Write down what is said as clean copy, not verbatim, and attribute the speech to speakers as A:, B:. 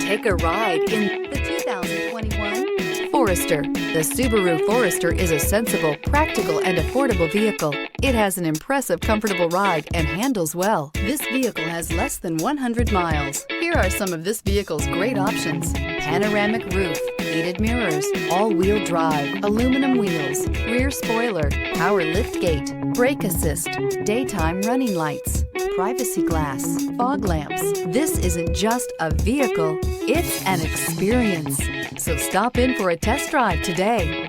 A: Take a ride in the 2021 Forester. The Subaru Forester is a sensible, practical, and affordable vehicle. It has an impressive, comfortable ride and handles well. This vehicle has less than 100 miles. Here are some of this vehicle's great options: panoramic roof, heated mirrors, all-wheel drive, aluminum wheels, rear spoiler, power liftgate, brake assist, daytime running lights, privacy glass, fog lamps. This isn't just a vehicle, it's an experience. So stop in for a test drive today.